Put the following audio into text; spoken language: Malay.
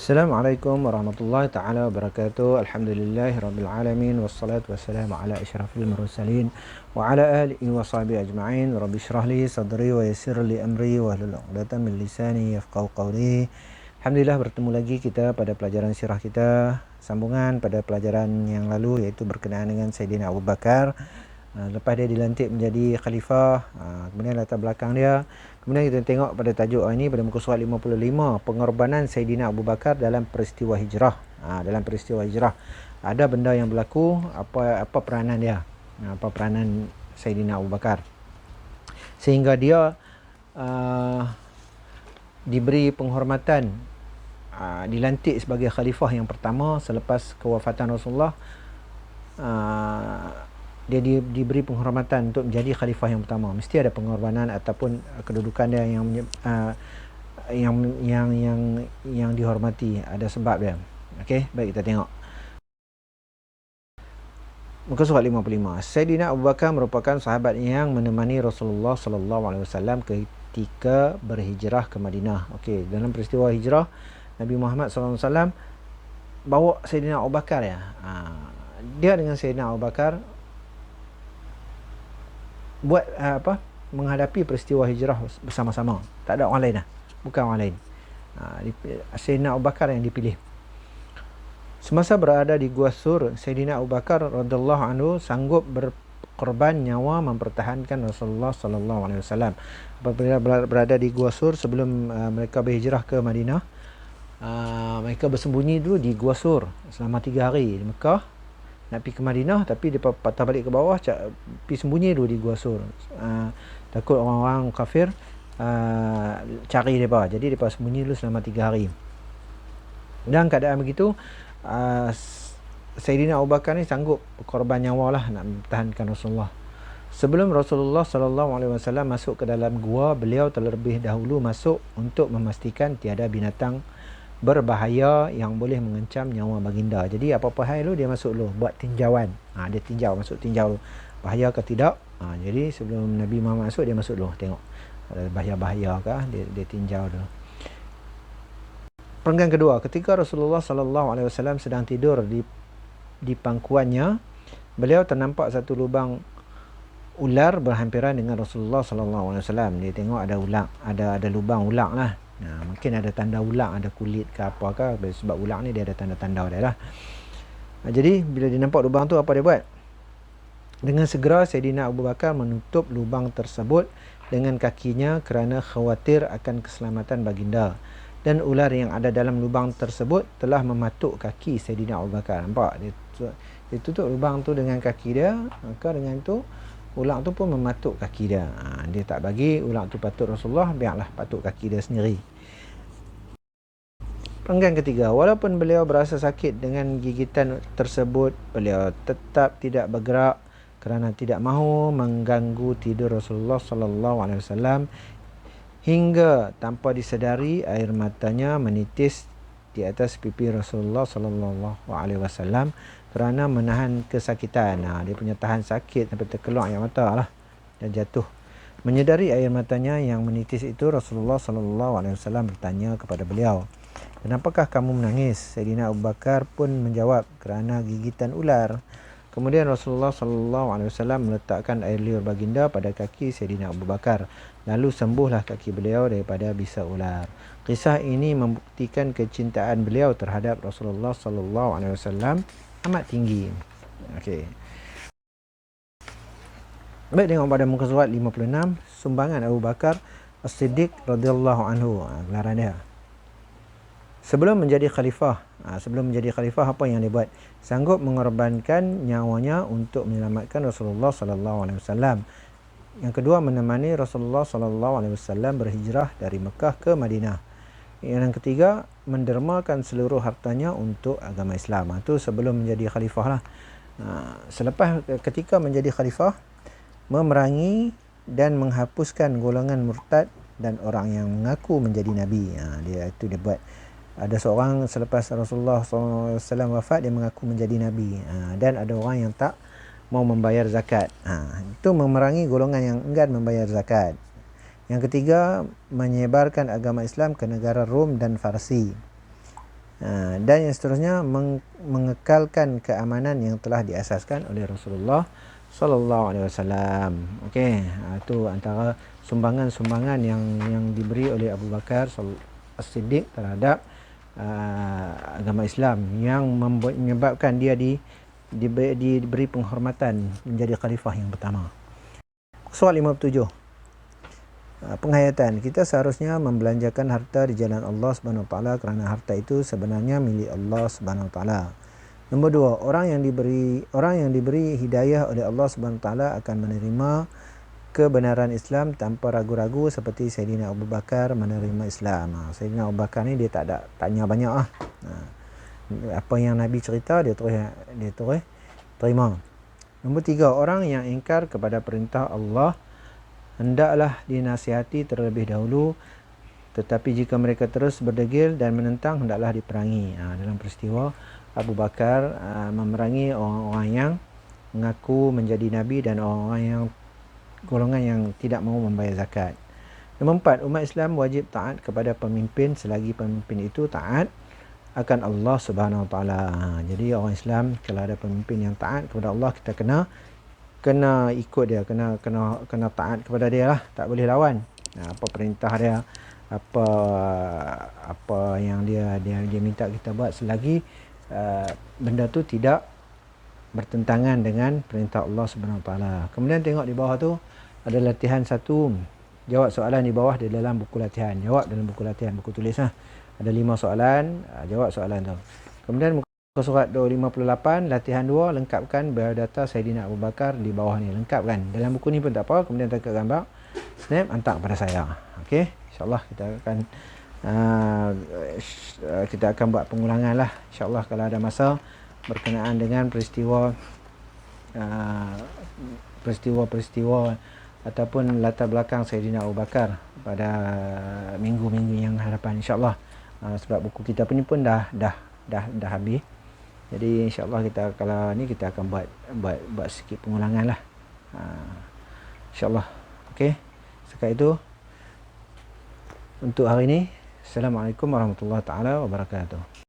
Assalamualaikum warahmatullahi taala wabarakatuh. Alhamdulillahirabbil alamin wassalatu wassalamu ala asyrafil mursalin wa ala alihi wa sahbihi ajma'in. Rabbi shrah li sadri wa yassir li amri wa hlul 'uqdatam min lisani yafqahu qawli. Alhamdulillah, bertemu lagi kita pada pelajaran sirah kita, sambungan pada pelajaran yang lalu, iaitu berkenaan dengan Sayyidina Abu Bakar. Lepas dia dilantik menjadi khalifah, kemudian latar belakang dia. Kemudian kita tengok pada tajuk ini pada muka surat 55, pengorbanan Sayyidina Abu Bakar dalam peristiwa hijrah. Dalam peristiwa hijrah ada benda yang berlaku, apa peranan dia, apa peranan Sayyidina Abu Bakar, sehingga dia diberi penghormatan, dilantik sebagai khalifah yang pertama selepas kewafatan Rasulullah. Dia diberi penghormatan untuk menjadi khalifah yang pertama. Mesti ada pengorbanan ataupun kedudukan dia yang dihormati, ada sebab dia. Okey, baik, kita tengok muka surat 55. Sayyidina Abu Bakar merupakan sahabat yang menemani Rasulullah sallallahu alaihi wasallam ketika berhijrah ke Madinah. Okey, dalam peristiwa hijrah Nabi Muhammad sallallahu alaihi wasallam bawa Sayyidina Abu Bakar ya. Dia dengan Sayyidina Abu Bakar buat menghadapi peristiwa hijrah bersama-sama. Tak ada orang lain bukan orang lain. Sayyidina Abu Bakar yang dipilih. Semasa berada di Gua Sur, Sayyidina Abu Bakar radhiyallahu anhu sanggup berkorban nyawa mempertahankan Rasulullah sallallahu alaihi wasallam. Apabila berada di Gua Sur sebelum mereka berhijrah ke Madinah, mereka bersembunyi dulu di Gua Sur selama 3 hari di Mekah. Nak pergi ke Madinah, tapi dia patah balik ke bawah, pergi sembunyi dulu di Gua Sur. Takut orang-orang kafir cari mereka. Jadi mereka sembunyi dulu selama 3 hari. Dan keadaan begitu, Sayyidina Abu Bakar ni sanggup berkorban nyawa lah nak mempertahankan Rasulullah. Sebelum Rasulullah sallallahu alaihi wasallam masuk ke dalam gua, beliau terlebih dahulu masuk untuk memastikan tiada binatang berbahaya yang boleh mengancam nyawa baginda. Jadi apa-apa hal dia masuk dulu, buat tinjauan. Dia masuk tinjau bahaya ke tidak. Jadi sebelum Nabi Muhammad masuk, dia masuk dulu tengok ada bahaya-bahaya ke, dia tinjau dulu. Perenggan kedua, ketika Rasulullah sallallahu alaihi wasallam sedang tidur di pangkuannya, beliau ternampak satu lubang ular berhampiran dengan Rasulullah sallallahu alaihi wasallam. Dia tengok ada ular, ada lubang ular lah. Mungkin ada tanda ular, ada kulit ke apa ke, sebab ular ni dia ada tanda-tanda dia lah. Jadi bila dia nampak lubang tu, apa dia buat? Dengan segera Sayyidina Abu Bakar menutup lubang tersebut dengan kakinya kerana khawatir akan keselamatan baginda. Dan ular yang ada dalam lubang tersebut telah mematuk kaki Sayyidina Abu Bakar. Nampak? Dia tutup lubang tu dengan kaki dia, maka dengan itu ular tu pun mematuk kaki dia. Dia tak bagi ular tu patut Rasulullah, biarlah patuk kaki dia sendiri. Perenggan ketiga, walaupun beliau berasa sakit dengan gigitan tersebut, beliau tetap tidak bergerak kerana tidak mahu mengganggu tidur Rasulullah sallallahu alaihi wasallam, hingga tanpa disedari air matanya menitis di atas pipi Rasulullah sallallahu alaihi wasallam kerana menahan kesakitan. Dia punya tahan sakit sampai terkeluar air mata lah dan jatuh. Menyedari air matanya yang menitis itu, Rasulullah sallallahu alaihi wasallam bertanya kepada beliau, "Kenapakah kamu menangis?" Sayyidina Abu Bakar pun menjawab, "Kerana gigitan ular." Kemudian Rasulullah sallallahu alaihi wasallam meletakkan air liur baginda pada kaki Sayyidina Abu Bakar. Lalu sembuhlah kaki beliau daripada bisa ular. Kisah ini membuktikan kecintaan beliau terhadap Rasulullah sallallahu alaihi wasallam amat tinggi. Okey. Baik, tengok pada muka surat 56, sumbangan Abu Bakar As-Siddiq radhiyallahu anhu, gelaran dia. Sebelum menjadi khalifah, apa yang dia buat? Sanggup mengorbankan nyawanya untuk menyelamatkan Rasulullah sallallahu alaihi wasallam. Yang kedua, menemani Rasulullah sallallahu alaihi wasallam berhijrah dari Mekah ke Madinah. Yang ketiga, mendermakan seluruh hartanya untuk agama Islam. Itu sebelum menjadi khalifah lah. Selepas ketika menjadi khalifah, memerangi dan menghapuskan golongan murtad dan orang yang mengaku menjadi nabi. Dia buat. Ada seorang selepas Rasulullah SAW wafat, dia mengaku menjadi nabi. Dan ada orang yang tak mau membayar zakat. Itu memerangi golongan yang enggan membayar zakat. Yang ketiga, menyebarkan agama Islam ke negara Rom dan Farsi. Dan yang seterusnya mengekalkan keamanan yang telah diasaskan oleh Rasulullah sallallahu alaihi wasallam. Okey, itu antara sumbangan-sumbangan yang diberi oleh Abu Bakar As-Siddiq terhadap agama Islam yang menyebabkan dia diberi penghormatan menjadi khalifah yang pertama. Soal 57. Penghayatan. Kita seharusnya membelanjakan harta di jalan Allah Subhanahu Wa Taala kerana harta itu sebenarnya milik Allah Subhanahu Wa Taala. Nombor 2, orang yang diberi hidayah oleh Allah Subhanahu Wa Taala akan menerima kebenaran Islam tanpa ragu-ragu seperti Sayyidina Abu Bakar menerima Islam. Sayyidina Abu Bakar ni dia tak tanya banyak apa yang Nabi cerita dia terus terima. Nombor 3, orang yang ingkar kepada perintah Allah hendaklah dinasihati terlebih dahulu, tetapi jika mereka terus berdegil dan menentang hendaklah diperangi. Dalam peristiwa Abu Bakar memerangi orang-orang yang mengaku menjadi Nabi dan orang-orang yang golongan yang tidak mahu membayar zakat. Nombor 4, umat Islam wajib taat kepada pemimpin selagi pemimpin itu taat akan Allah Subhanahu Wa Taala. Jadi orang Islam kalau ada pemimpin yang taat kepada Allah, kita kena ikut dia, kena taat kepada dia lah, tak boleh lawan. Apa perintah dia, apa yang dia minta kita buat selagi benda tu tidak bertentangan dengan perintah Allah Subhanahu Wa Taala. Kemudian tengok di bawah tu ada latihan 1. Jawab soalan di bawah di dalam buku latihan. Jawab dalam buku latihan, buku tulis lah. Ada 5 soalan, jawab soalan tu. Kemudian surat 258 latihan 2, lengkapkan biodata Saidina Abu Bakar di bawah ni. Lengkapkan. Dalam buku ni pun tak apa. Kemudian tangkap gambar, snap, hantar kepada saya. Okey, insya-Allah kita akan buat pengulangan lah. Insya-Allah kalau ada masa berkenaan dengan peristiwa ataupun latar belakang Saidina Abu Bakar pada minggu-minggu yang hadapan, insya-Allah. Sebab buku kita pun dah habis. Jadi insya-Allah kita kalau ni kita akan buat sikit pengulangan lah. Insya-Allah. Okey. Sekian itu untuk hari ini. Assalamualaikum warahmatullahi taala wabarakatuh.